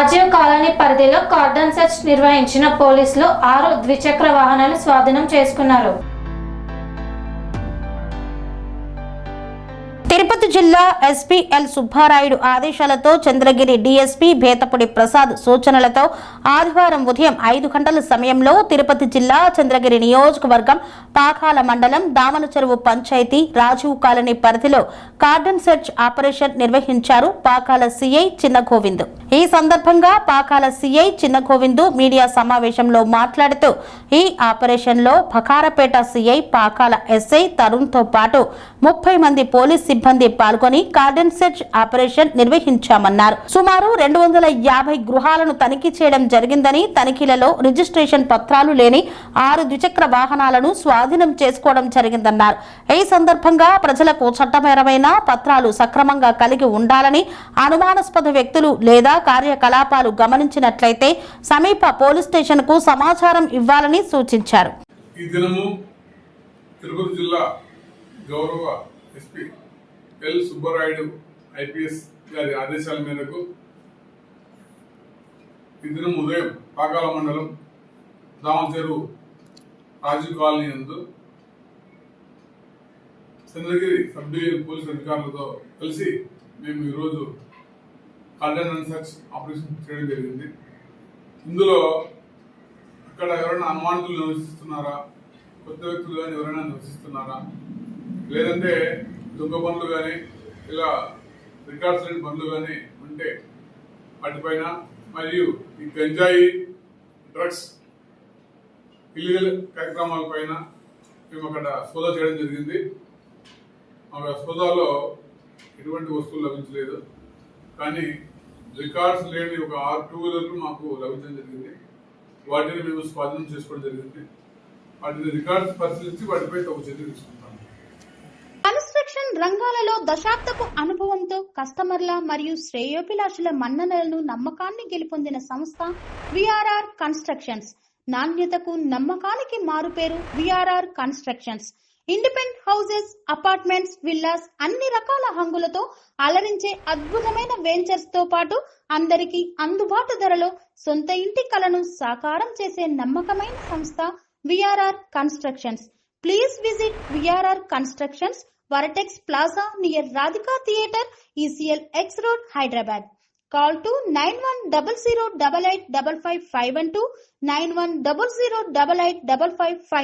Rajiv colony పరిధిలో cordon search నిర్వహించిన పోలీసులు 6 ద్విచక్ర వాహనాలు స్వాధీనం చేసుకున్నారు. తిరుపతి జిల్లా ఎస్పీ ఎల్ సుబ్బారాయుడు ఆదేశాలతో చంద్రగిరి డీఎస్పీ భేతపుడి ప్రసాద్ సూచనలతో ఆదివారం ఉదయం 5 గంటల సమయంలో తిరుపతి జిల్లా చంద్రగిరి నియోజకవర్గం పాకాల మండలం దామన చెరువు పంచాయతీ రాజీవ్ కాలనీ పరిధిలో కార్డన్ సెర్చ్ ఆపరేషన్ నిర్వహించారు పాకాల సిఐ చిన్న గోవింద్. ఈ సందర్భంగా పాకాల సిఐ చిన్న గోవింద్ మీడియా సమావేశంలో మాట్లాడుతూ ఈ ఆపరేషన్ లో బకారపేట సిఐ పాకాల ఎస్ఐ తరుణ్ తో పాటు 30 మంది పోలీస్ సిబ్బంది పాల్గొని కార్డన్ సెర్చ్ ఆపరేషన్ నిర్వహించామన్నారు. సుమారు 250 గృహాలను తనిఖీ చేయడం జరిగిందని, తనిఖీలలో రిజిస్ట్రేషన్ పత్రాలు లేని 6 ద్విచక్ర వాహనాలను స్వాధీనం చేసుకోవడం జరిగిందన్నారు. ఈ సందర్భంగా ప్రజలకు చట్టపరమైన పత్రాలు సక్రమంగా కలిగి ఉండాలని, అనుమానాస్పద వ్యక్తులు లేదా కార్యకలాపాలు గమనించినట్లయితే సమీప పోలీస్ స్టేషన్ కు సమాచారం ఇవ్వాలని సూచించారు. ఈ దినము తిరుపతి జిల్లా గౌరవ ఎస్పీ ఎల్ సుబ్బారాయుడు ఐపీఎస్ గారి ఆదేశాల మేరకు ఈ దినం ఉదయం పాకాల మండలం దామచెరువు రాజీవ్ కాలనీ నందు చంద్రగిరి సబ్ డివిజన్ పోలీస్ అధికారులతో కలిసి మేము ఈరోజు కార్డన్ సెర్చ్ ఆపరేషన్ చేయడం జరిగింది. ఇందులో అక్కడ ఎవరైనా అనుమానితులు నివసిస్తున్నారా, కొత్త వ్యక్తులు కానీ ఎవరైనా నివసిస్తున్నారా, లేదంటే దొంగ పనులు కానీ ఇలా రికార్డ్స్ లేని పనులు కానీ ఉంటే వాటిపైన, మరియు ఈ గంజాయి డ్రగ్స్ ఇల్లీగల్ కార్యక్రమాల పైన మేము అక్కడ సోదా చేయడం జరిగింది. ఆ సోదాలో ఎటువంటి వస్తువులు లభించలేదు, కానీ రికార్డ్స్ లేని ఒక 6 టూ-వీలర్లు మాకు లభించడం జరిగింది. వాటిని మేము స్వాధీనం చేసుకోవడం జరిగింది. వాటిని రికార్డ్స్ పరిశీలించి వాటిపై ఒక చర్య తీసుకుంటాం. కన్స్ట్రక్షన్ రంగాలలో దశాబ్దపు అనుభవంతో కస్టమర్ల మరియు శ్రేయోభిలాషుల మన్ననలను నమ్మకాన్ని గెలుపొందిన సంస్థ విఆర్ఆర్ కన్స్ట్రక్షన్స్. నాణ్యతకు నమ్మకానికి మారుపేరు VRR constructions. Independent houses, apartments, villas అన్ని రకాల హంగులతో అలరించే అద్భుతమైన వెంచర్స్ తో పాటు అందరికీ అందుబాటు ధరలో సొంత ఇంటి కలను సాకారం చేసే నమ్మకమైన సంస్థ VRR constructions. Please visit VRR Constructions, Varatex Plaza near Radhika Theatre, ECL X Road, Hyderabad. Call to 9100885551 9100885559.